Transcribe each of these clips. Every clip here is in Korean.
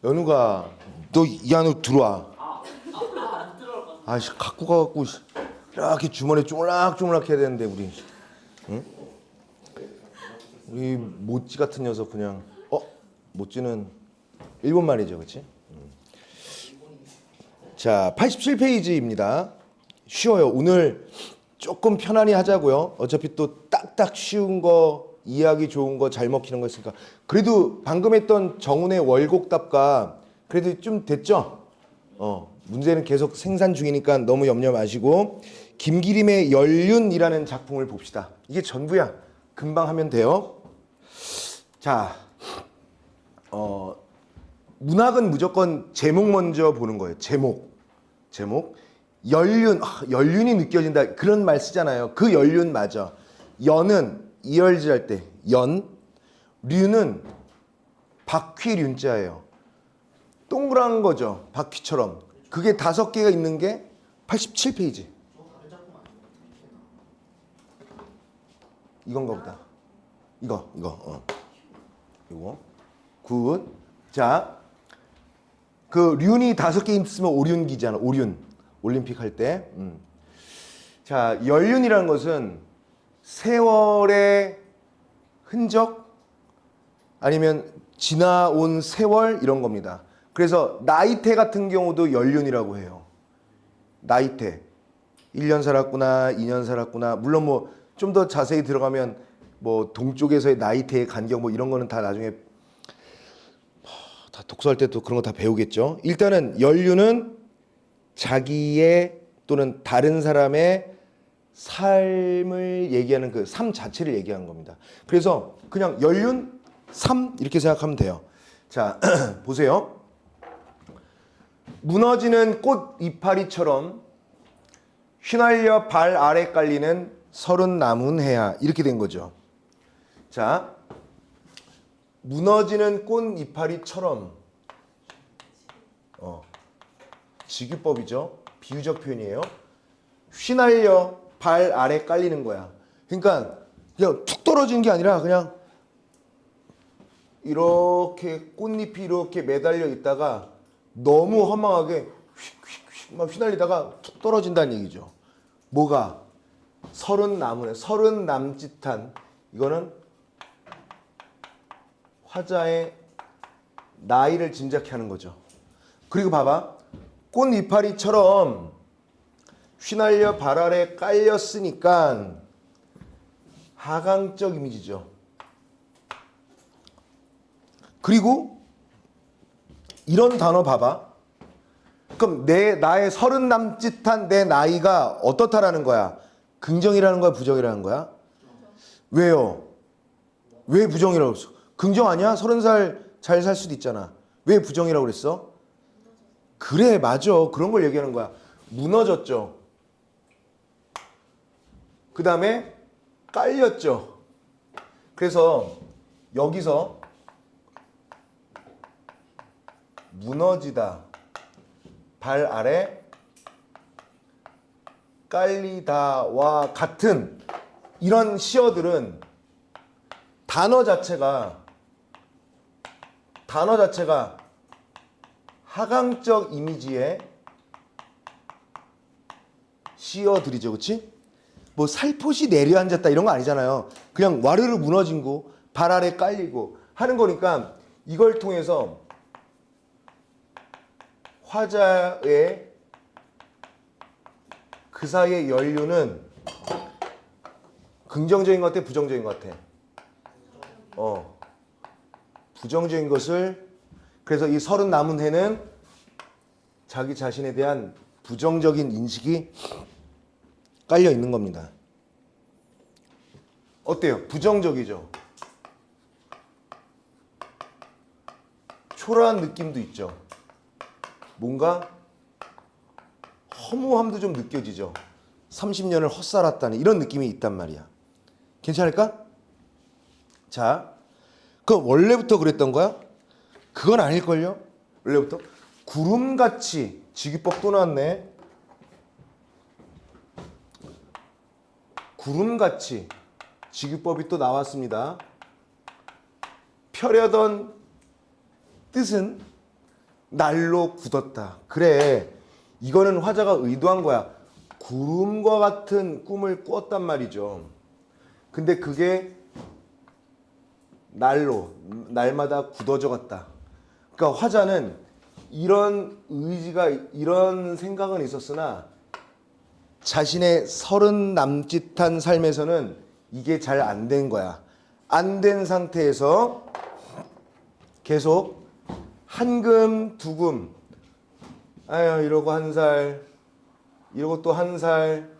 연우가 너 이 안으로 들어와. 아씨 갖고 가갖고 이렇게 주머니에 쪼물락쪼물락 해야 되는데 우리. 응? 우리 모찌 같은 녀석 그냥 모찌는 일본 말이죠, 그렇지? 자, 87페이지입니다. 쉬워요. 오늘 조금 편안히 하자고요. 어차피 또 딱딱 쉬운 거, 이해하기 좋은 거, 잘 먹히는 거 있으니까. 그래도 방금 했던 정훈의 월곡답과 그래도 좀 됐죠? 문제는 계속 생산 중이니까 너무 염려 마시고 김기림의 연륜이라는 작품을 봅시다. 이게 전부야. 금방 하면 돼요. 자, 문학은 무조건 제목 먼저 보는 거예요. 제목. 연륜, 연륜이 느껴진다. 그런 말 쓰잖아요. 그 연륜 맞아. 연은 이열지할 때 연, 류는 바퀴륜자예요. 동그란 거죠. 바퀴처럼. 그게 5개가 있는 게 87페이지. 이건가 보다. 이거. 이거. 굿. 자, 그 륜이 5개 있으면 오륜기잖아. 오륜. 올림픽 할 때. 자, 연륜이라는 것은 세월의 흔적 아니면 지나온 세월 이런 겁니다. 그래서 나이테 같은 경우도 연륜이라고 해요. 나이테. 1년 살았구나, 2년 살았구나. 물론 뭐 좀 더 자세히 들어가면 뭐 동쪽에서의 나이테의 간격 뭐 이런 거는 다 나중에 다 독서할 때 또 그런 거 다 배우겠죠. 일단은 연륜은 자기의 또는 다른 사람의 삶을 얘기하는 그 삶 자체를 얘기하는 겁니다. 그래서 그냥 연륜, 삶 이렇게 생각하면 돼요. 자, 보세요. 무너지는 꽃 이파리처럼 휘날려 발 아래 깔리는 서른 남은 해야 이렇게 된 거죠. 자, 무너지는 꽃 이파리처럼 직유법이죠. 비유적 표현이에요. 휘날려 발 아래 깔리는 거야. 그러니까 그냥 툭 떨어지는 게 아니라 그냥 이렇게 꽃잎이 이렇게 매달려 있다가 너무 허망하게 휙휙휙 막 휘날리다가 툭 떨어진다는 얘기죠. 뭐가? 서른 나무네. 서른 남짓한 이거는 화자의 나이를 짐작케 하는 거죠. 그리고 봐봐. 꽃 이파리처럼 휘날려 발 아래 깔렸으니까 하강적 이미지죠. 그리고 이런 단어 봐봐. 그럼 나의 서른 남짓한 내 나이가 어떻다라는 거야? 긍정이라는 거야? 부정이라는 거야? 왜요? 왜 부정이라고 했어? 긍정 아니야? 30살 잘 살 수도 있잖아. 왜 부정이라고 그랬어? 그래, 맞아. 그런 걸 얘기하는 거야. 무너졌죠. 그 다음에 깔렸죠. 그래서 여기서 무너지다, 발 아래 깔리다와 같은 이런 시어들은 단어 자체가 하강적 이미지의 시어들이죠. 그렇지? 뭐 살포시 내려앉았다 이런 거 아니잖아요. 그냥 와르르 무너진 거, 발 아래 깔리고 하는 거니까 이걸 통해서 화자의 그 사이의 연륜은 긍정적인 것 같아, 부정적인 것 같아? 부정적인 것을. 그래서 이 서른 남은 해는 자기 자신에 대한 부정적인 인식이 깔려 있는 겁니다. 어때요? 부정적이죠? 초라한 느낌도 있죠? 뭔가 허무함도 좀 느껴지죠? 30년을 헛살았다는 이런 느낌이 있단 말이야. 괜찮을까? 자, 그럼 원래부터 그랬던 거야? 그건 아닐걸요? 원래부터? 구름같이 직유법 또 나왔네. 구름같이 직유법이 또 나왔습니다. 펴려던 뜻은 날로 굳었다. 그래. 이거는 화자가 의도한 거야. 구름과 같은 꿈을 꾸었단 말이죠. 근데 그게 날마다 굳어져 갔다. 그러니까 화자는 이런 의지가, 이런 생각은 있었으나 자신의 30 남짓한 삶에서는 이게 잘 안 된 거야. 안 된 상태에서 계속 한금 두금, 아유 이러고 한 살, 이러고 또 한 살,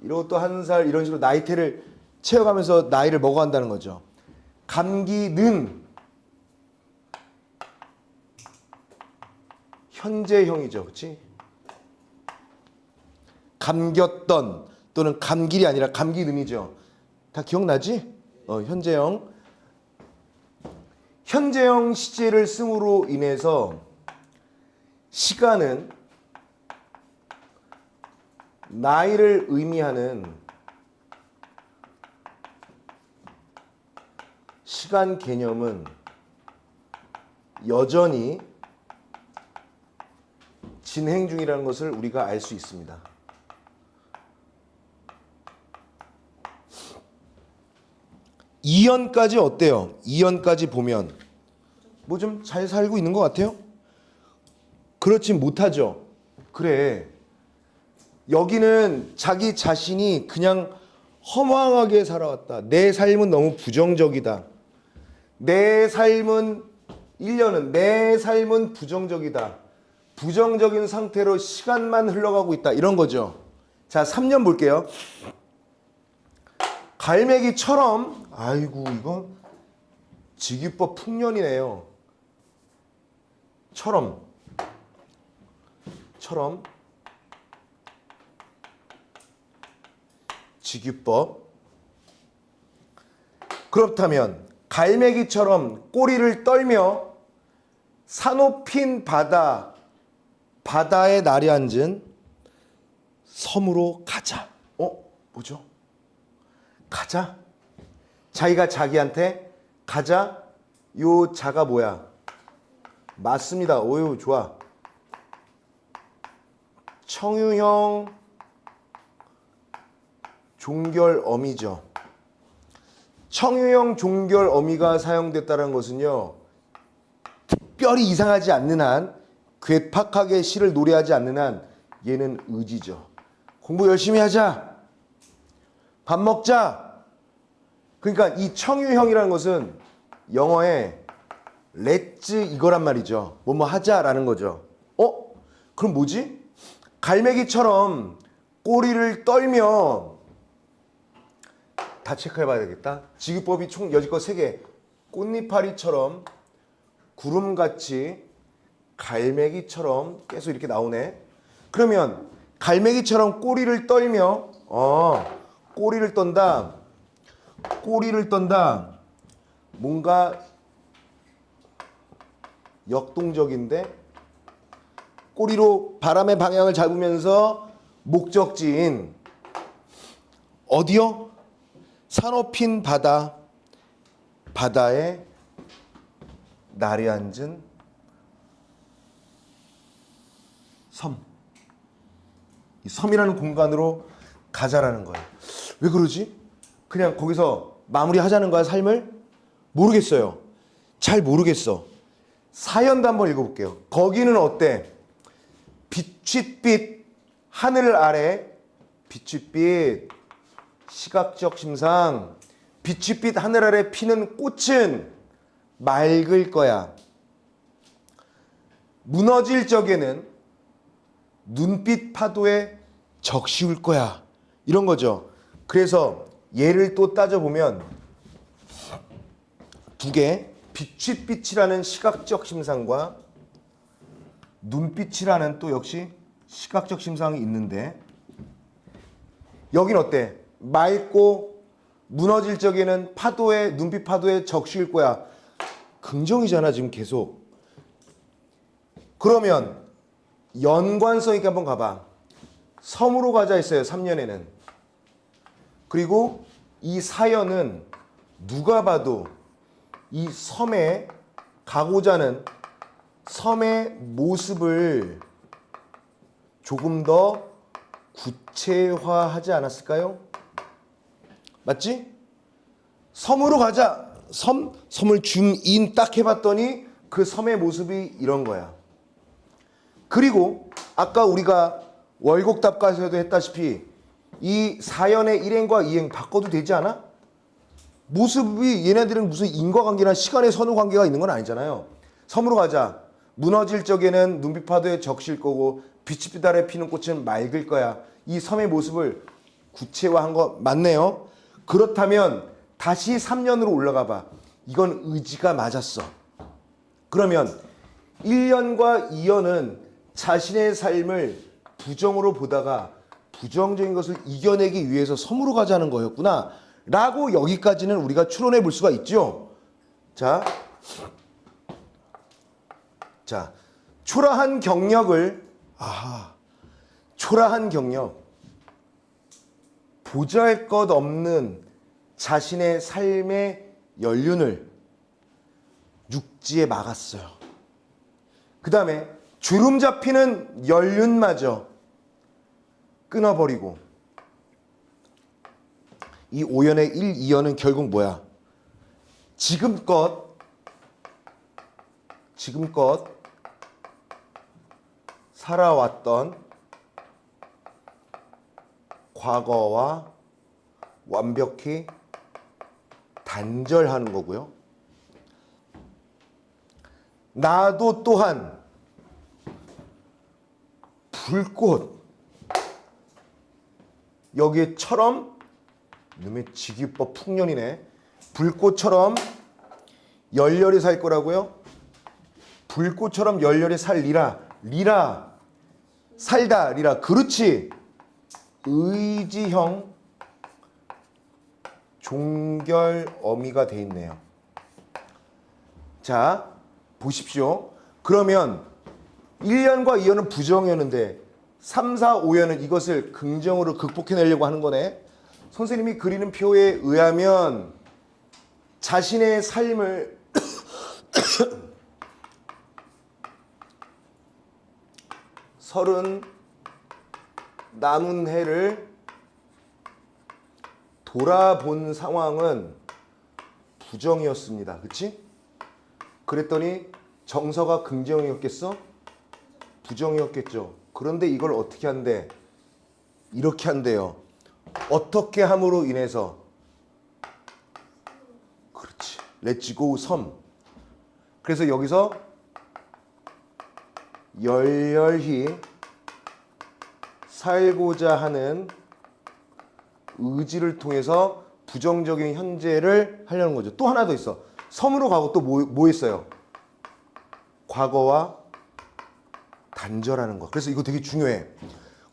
이러고 또 한 살, 이런 식으로 나이테를 채워가면서 나이를 먹어간다는 거죠. 감기는 현재형이죠. 그렇지? 감겼던 또는 감길이 아니라 감기는이죠. 다 기억나지? 현재형. 현재형 시제를 씀으로 인해서 시간은 나이를 의미하는 시간 개념은 여전히 진행 중이라는 것을 우리가 알 수 있습니다. (2연까지) 어때요? (2연까지) 보면 뭐 좀 잘 살고 있는 것 같아요? 그렇진 못하죠. 그래. 여기는 자기 자신이 그냥 허망하게 살아왔다. 내 삶은 너무 부정적이다. 내 삶은 1년은 내 삶은 부정적이다. 부정적인 상태로 시간만 흘러가고 있다. 이런 거죠. 자, 3년 볼게요. 갈매기처럼, 아이고 이건 직유법 풍년이네요. 처럼 직유법. 그렇다면 갈매기처럼 꼬리를 떨며 사높인 바다에 나려앉은 섬으로 가자. 뭐죠? 가자? 자기가 자기한테 가자? 요 자가 뭐야? 맞습니다. 오유 좋아. 청유형 종결어미죠. 청유형 종결어미가 사용됐다는 것은요, 특별히 이상하지 않는 한, 괴팍하게 시를 노래하지 않는 한 얘는 의지죠. 공부 열심히 하자. 밥 먹자. 그러니까 이 청유형이라는 것은 영어에 렛츠 이거란 말이죠. 뭐뭐 하자라는 거죠. 그럼 뭐지? 갈매기처럼 꼬리를 떨며, 다 체크해 봐야 되겠다. 직유법이 총 여지껏 3개. 꽃잎파리처럼, 구름같이, 갈매기처럼 계속 이렇게 나오네. 그러면 갈매기처럼 꼬리를 떨며, 꼬리를 떤다. 뭔가 역동적인데, 꼬리로 바람의 방향을 잡으면서 목적지인 어디요? 사높인 바다에 나려앉은 섬. 이 섬이라는 공간으로 가자라는 거예요. 왜 그러지? 그냥 거기서 마무리하자는 거야, 삶을? 모르겠어요. 잘 모르겠어. 사연도 한번 읽어볼게요. 거기는 어때? 빛윕빛 하늘 아래, 빛윕빛 시각적 심상, 빛윕빛 하늘 아래 피는 꽃은 맑을 거야. 무너질 적에는 눈빛 파도에 적시울 거야. 이런 거죠. 그래서 얘를 또 따져보면 2개, 빛윕빛이라는 시각적 심상과 눈빛이라는 또 역시 시각적 심상이 있는데, 여긴 어때? 맑고 무너질 적에는 눈빛 파도에 적실 거야. 긍정이잖아 지금 계속. 그러면 연관성 있게 한번 가봐. 섬으로 가자 했어요, 3년에는. 그리고 이 사연은 누가 봐도 이 섬에 가고자 하는 섬의 모습을 조금 더 구체화하지 않았을까요? 맞지? 섬으로 가자. 섬을 줌인 딱 해봤더니 그 섬의 모습이 이런 거야. 그리고 아까 우리가 월곡답가에서도 했다시피 이 사연의 일행과 이행 바꿔도 되지 않아? 모습이 얘네들은 무슨 인과관계나 시간의 선후관계가 있는 건 아니잖아요. 섬으로 가자. 무너질 적에는 눈빛 파도에 적실 거고 빛이 달에 피는 꽃은 맑을 거야. 이 섬의 모습을 구체화한 거 맞네요. 그렇다면 다시 3년으로 올라가 봐. 이건 의지가 맞았어. 그러면 1년과 2년은 자신의 삶을 부정으로 보다가 부정적인 것을 이겨내기 위해서 섬으로 가자는 거였구나 라고 여기까지는 우리가 추론해 볼 수가 있죠. 자, 초라한 경력을 초라한 경력, 보잘것없는 자신의 삶의 연륜을 육지에 막았어요. 그 다음에 주름 잡히는 연륜마저 끊어버리고 이 5연의 1, 2연은 결국 뭐야? 지금껏 살아왔던 과거와 완벽히 단절하는 거고요. 나도 또한 불꽃 여기처럼 놈의 직유법 풍년이네. 불꽃처럼 열렬히 살 거라고요? 불꽃처럼 열렬히 살리라. 리라 살다 리라. 그렇지. 의지형 종결 어미가 돼 있네요. 자, 보십시오. 그러면 1년과 2년은 부정이었는데 3, 4, 5년은 이것을 긍정으로 극복해내려고 하는 거네. 선생님이 그리는 표에 의하면 자신의 삶을 서른 남은 해를 돌아본 상황은 부정이었습니다. 그치? 그랬더니 정서가 긍정이었겠어? 부정이었겠죠. 그런데 이걸 어떻게 한대? 이렇게 한대요. 어떻게 함으로 인해서? 그렇지. 렛츠고 섬. 그래서 여기서 열렬히 살고자 하는 의지를 통해서 부정적인 현재를 하려는 거죠. 또 하나 더 있어. 섬으로 가고 또 뭐 했어요? 과거와 단절하는 거. 그래서 이거 되게 중요해.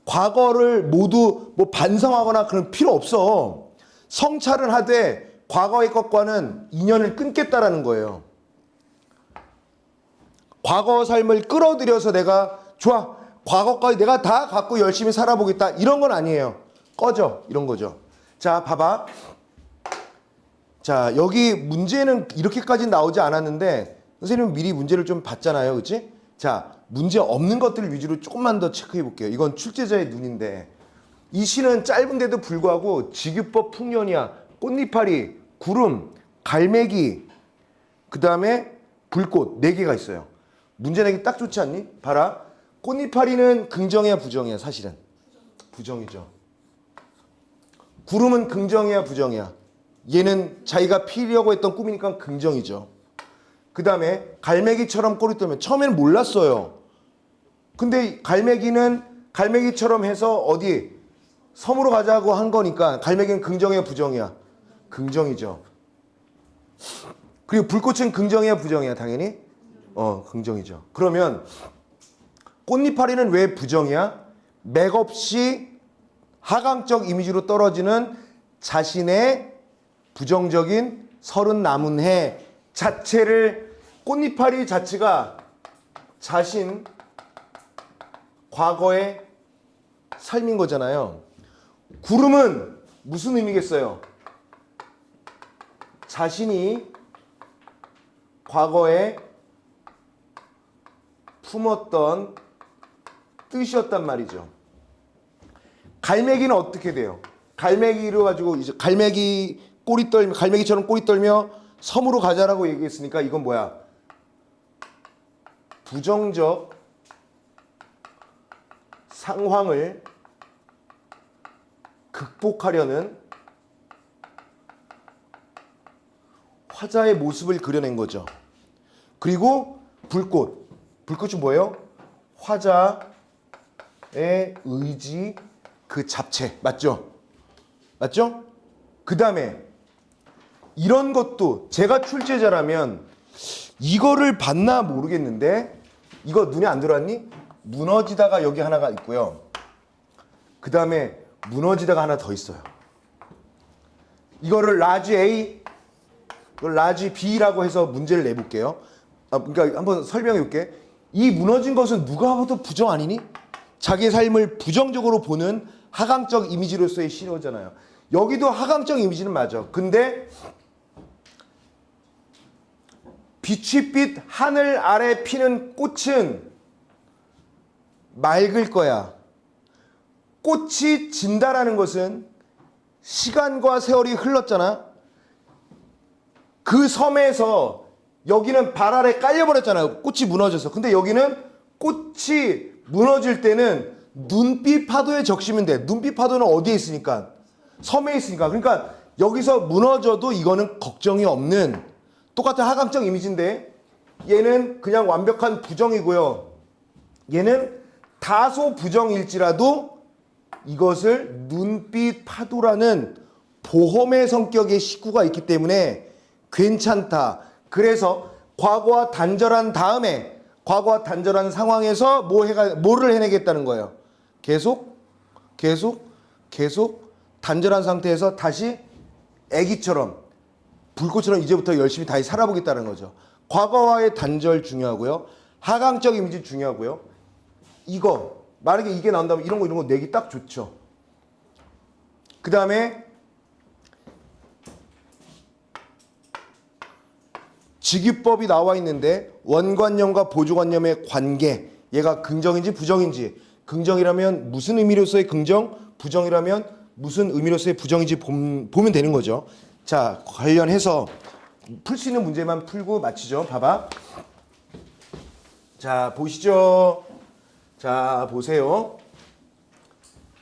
과거를 모두 뭐 반성하거나 그런 필요 없어. 성찰을 하되 과거의 것과는 인연을 끊겠다라는 거예요. 과거 삶을 끌어들여서 내가 좋아. 과거까지 내가 다 갖고 열심히 살아보겠다. 이런 건 아니에요. 꺼져. 이런 거죠. 자, 봐봐. 자, 여기 문제는 이렇게까지 나오지 않았는데 선생님은 미리 문제를 좀 봤잖아요. 그치? 자, 문제 없는 것들 위주로 조금만 더 체크해 볼게요. 이건 출제자의 눈인데 이 시는 짧은데도 불구하고 직유법 풍년이야. 꽃잎파리, 구름, 갈매기, 그 다음에 불꽃 4개가 있어요. 문제 내기 딱 좋지 않니? 봐라. 꽃잎파리는 긍정이야 부정이야? 사실은 부정이죠. 구름은 긍정이야 부정이야? 얘는 자기가 피려고 했던 꿈이니까 긍정이죠. 그 다음에 갈매기처럼 꼬리 떨면 처음에는 몰랐어요. 근데 갈매기는 갈매기처럼 해서 어디 섬으로 가자고 한 거니까 갈매기는 긍정이야 부정이야? 긍정이죠. 그리고 불꽃은 긍정이야 부정이야? 당연히 긍정이죠. 그러면 꽃잎파리는 왜 부정이야? 맥없이 하강적 이미지로 떨어지는 자신의 부정적인 30 남은 해 자체를 꽃잎파리 자체가 자신 과거의 삶인 거잖아요. 구름은 무슨 의미겠어요? 자신이 과거에 품었던 뜻이었단 말이죠. 갈매기는 어떻게 돼요? 갈매기로 가지고 이제 갈매기처럼 꼬리 떨며 섬으로 가자라고 얘기했으니까 이건 뭐야? 부정적 상황을 극복하려는 화자의 모습을 그려낸 거죠. 그리고 불꽃이 뭐예요? 화자의 의지 그 잡채. 맞죠? 그 다음에 이런 것도 제가 출제자라면 이거를 봤나 모르겠는데 이거 눈에 안 들어왔니? 무너지다가 여기 하나가 있고요. 그 다음에 무너지다가 하나 더 있어요. 이거를 라지 A, 라지 B라고 해서 문제를 내볼게요. 그러니까 한번 설명해 볼게. 이 무너진 것은 누가 봐도 부정 아니니? 자기의 삶을 부정적으로 보는 하강적 이미지로서의 신호잖아요. 여기도 하강적 이미지는 맞아. 근데 빛이 하늘 아래 피는 꽃은 맑을 거야. 꽃이 진다라는 것은 시간과 세월이 흘렀잖아. 그 섬에서 여기는 발 아래 깔려버렸잖아요. 꽃이 무너져서. 근데 여기는 꽃이 무너질 때는 눈빛 파도에 적시면 돼. 눈빛 파도는 어디에 있으니까? 섬에 있으니까. 그러니까 여기서 무너져도 이거는 걱정이 없는 똑같은 하강적 이미지인데 얘는 그냥 완벽한 부정이고요. 얘는 다소 부정일지라도 이것을 눈빛 파도라는 보험의 성격의 식구가 있기 때문에 괜찮다. 그래서 과거와 단절한 다음에 과거와 단절한 상황에서 뭐를 해내겠다는 거예요. 계속 단절한 상태에서 다시 애기처럼 불꽃처럼 이제부터 열심히 다시 살아보겠다는 거죠. 과거와의 단절 중요하고요. 하강적 이미지 중요하고요. 이거 만약에 이게 나온다면 이런 거 내기 딱 좋죠. 그 다음에 직유법이 나와 있는데 원관념과 보조관념의 관계, 얘가 긍정인지 부정인지, 긍정이라면 무슨 의미로서의 긍정, 부정이라면 무슨 의미로서의 부정인지 보면 되는 거죠. 자, 관련해서 풀 수 있는 문제만 풀고 마치죠. 봐봐. 자, 보시죠. 자, 보세요.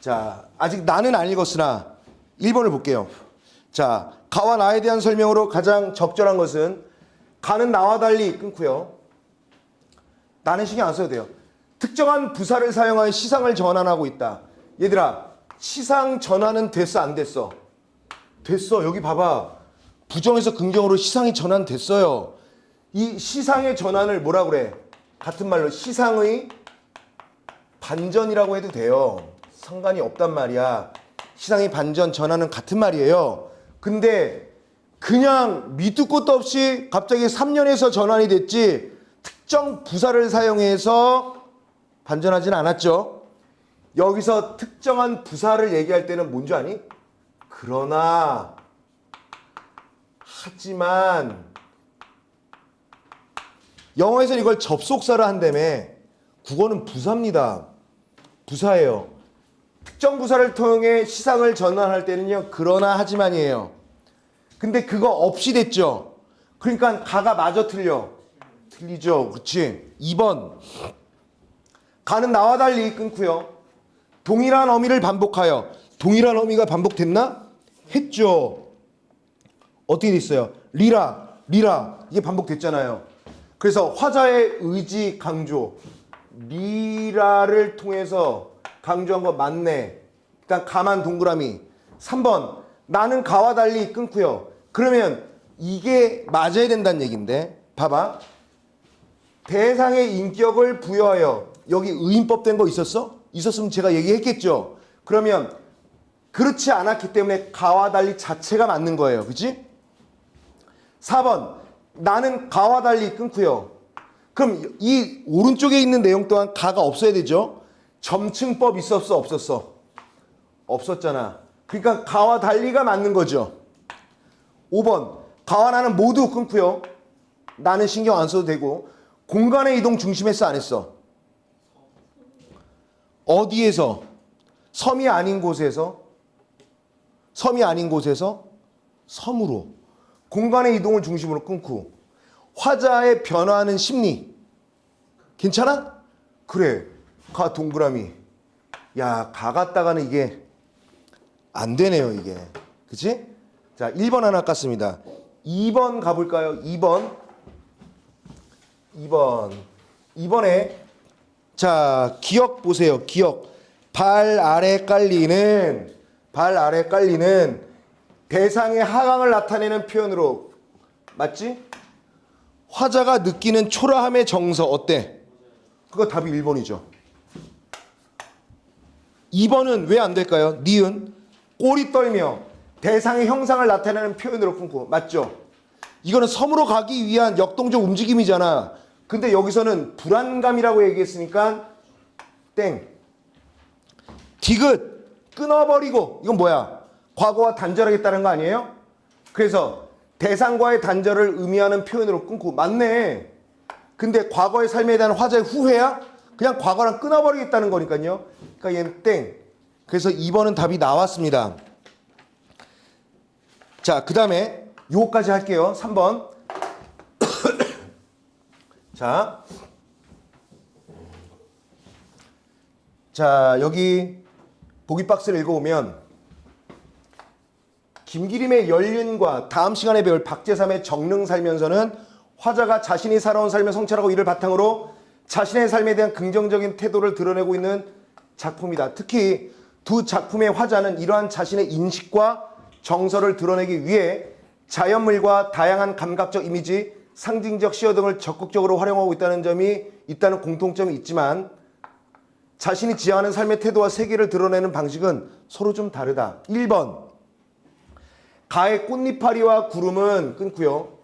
자, 아직 나는 안 읽었으나 1번을 볼게요. 자, 가와 나에 대한 설명으로 가장 적절한 것은 가는 나와 달리 끊고요. 나는 신경 안 써도 돼요. 특정한 부사를 사용하여 시상을 전환하고 있다. 얘들아, 시상 전환은 됐어 안 됐어? 됐어. 여기 봐봐. 부정에서 긍정으로 시상이 전환됐어요. 이 시상의 전환을 뭐라 그래? 같은 말로 시상의 반전이라고 해도 돼요. 상관이 없단 말이야. 시상의 반전, 전환은 같은 말이에요. 근데 그냥 밑도 끝도 없이 갑자기 3년에서 전환이 됐지 특정 부사를 사용해서 반전하지는 않았죠. 여기서 특정한 부사를 얘기할 때는 뭔지 아니? 그러나, 하지만, 영어에서는 이걸 접속사를 한다며. 국어는 부사입니다. 부사예요. 특정 부사를 통해 시상을 전환할 때는요, 그러나 하지만이에요. 근데 그거 없이 됐죠. 그러니까 가가 마저 틀려. 틀리죠. 그렇지. 2번. 가는 나와 달리 끊고요. 동일한 어미를 반복하여. 동일한 어미가 반복됐나? 했죠. 어떻게 됐어요? 리라. 이게 반복됐잖아요. 그래서 화자의 의지 강조. 리라를 통해서 강조한 거 맞네. 일단 가만 동그라미. 3번. 나는 가와 달리 끊고요. 그러면 이게 맞아야 된다는 얘기인데 봐봐. 대상의 인격을 부여하여. 여기 의인법 된 거 있었어? 있었으면 제가 얘기했겠죠. 그러면 그렇지 않았기 때문에 가와 달리 자체가 맞는 거예요. 그치? 4번. 나는 가와 달리 끊고요. 그럼 이 오른쪽에 있는 내용 또한 가가 없어야 되죠. 점층법 있었어 없었어? 없었잖아. 그러니까 가와 달리가 맞는 거죠. 5번. 가와 나는 모두 끊고요. 나는 신경 안 써도 되고 공간의 이동 중심했어 안 했어? 어디에서? 섬이 아닌 곳에서 섬으로 공간의 이동을 중심으로 끊고 화자의 변화하는 심리 괜찮아? 그래 가 동그라미 야 가 갔다가는 이게 안 되네요 이게 그치? 자 1번 하나 깠습니다 2번 가볼까요? 2번에 자 기억 보세요 기억 발 아래 깔리는 대상의 하강을 나타내는 표현으로 맞지? 화자가 느끼는 초라함의 정서 어때? 그거 답이 1번이죠 2번은 왜 안 될까요? 니은 꼬리 떨며 대상의 형상을 나타내는 표현으로 끊고 맞죠? 이거는 섬으로 가기 위한 역동적 움직임이잖아 근데 여기서는 불안감이라고 얘기했으니까 땡 디귿 끊어버리고 이건 뭐야? 과거와 단절하겠다는 거 아니에요? 그래서 대상과의 단절을 의미하는 표현으로 끊고 맞네 근데 과거의 삶에 대한 화자의 후회야? 그냥 과거랑 끊어버리겠다는 거니까요 그러니까 얘는 땡 그래서 2번은 답이 나왔습니다 자 그 다음에 요거까지 할게요 3번 자 여기 보기 박스를 읽어보면 김기림의 연륜과 다음 시간에 배울 박재삼의 정릉 살면서는 화자가 자신이 살아온 삶을 성찰하고 이를 바탕으로 자신의 삶에 대한 긍정적인 태도를 드러내고 있는 작품이다. 특히 두 작품의 화자는 이러한 자신의 인식과 정서를 드러내기 위해 자연물과 다양한 감각적 이미지, 상징적 시어 등을 적극적으로 활용하고 있다는 공통점이 있지만 자신이 지향하는 삶의 태도와 세계를 드러내는 방식은 서로 좀 다르다. 1번 가의 꽃잎파리와 구름은 끊고요.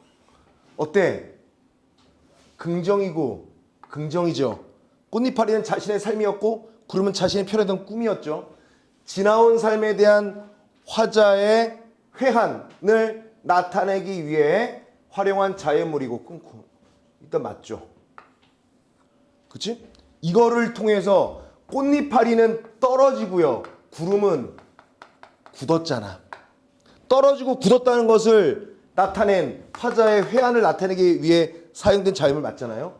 어때? 긍정이죠. 꽃잎파리는 자신의 삶이었고 구름은 자신의 편했던 꿈이었죠. 지나온 삶에 대한 화자의 회한을 나타내기 위해 활용한 자연물이고 끊고 일단 맞죠. 그치? 이거를 통해서 꽃잎파리는 떨어지고요. 구름은 굳었잖아. 떨어지고 굳었다는 것을 나타낸 화자의 회한을 나타내기 위해 사용된 자연물 맞잖아요.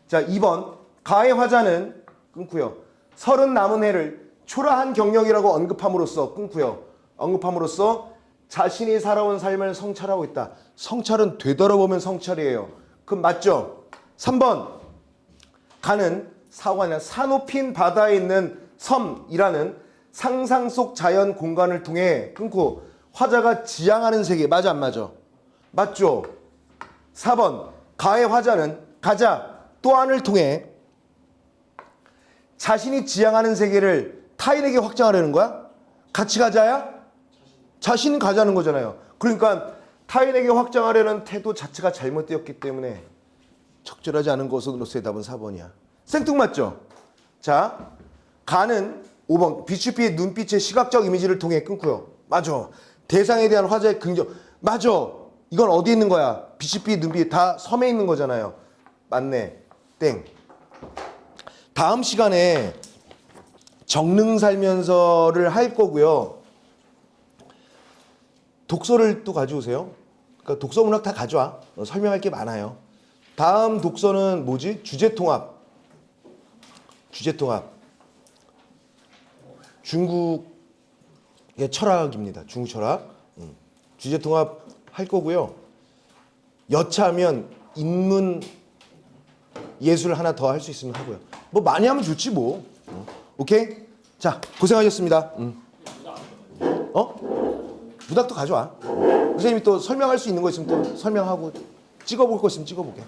자 2번 가의 화자는 끊고요. 30 남은 해를 초라한 경력이라고 언급함으로써 끊고요. 언급함으로써 자신이 살아온 삶을 성찰하고 있다. 성찰은 되돌아보면 성찰이에요. 그럼 맞죠? 3번 가는 사고가 아니라 사높인 바다에 있는 섬이라는 상상 속 자연 공간을 통해 끊고 화자가 지향하는 세계 맞아 안 맞아? 맞죠? 4번 가의 화자는 가자 또한을 통해 자신이 지향하는 세계를 타인에게 확장하려는 거야? 같이 가자야? 자신이 가자는 거잖아요. 그러니까 타인에게 확장하려는 태도 자체가 잘못되었기 때문에 적절하지 않은 것으로서의 답은 4번이야. 생뚱맞죠? 자, 가는 5번 비추피의 눈빛의 시각적 이미지를 통해 끊고요. 맞아. 대상에 대한 화자의 긍정. 맞아. 이건 어디 있는 거야? 비추피의 눈빛 다 섬에 있는 거잖아요. 맞네. 땡. 다음 시간에 정릉 살면서를 할 거고요. 독서를 또 가져오세요. 그러니까 독서 문학 다 가져와. 설명할 게 많아요. 다음 독서는 뭐지? 주제통합. 중국의 철학입니다. 중국 철학. 주제통합 할 거고요. 여차하면 인문 예술 하나 더 할 수 있으면 하고요. 뭐 많이 하면 좋지 뭐. 오케이? 자, 고생하셨습니다. 무닥도 가져와. 선생님이 또 설명할 수 있는 거 있으면 또 설명하고 찍어볼 거 있으면 찍어보게.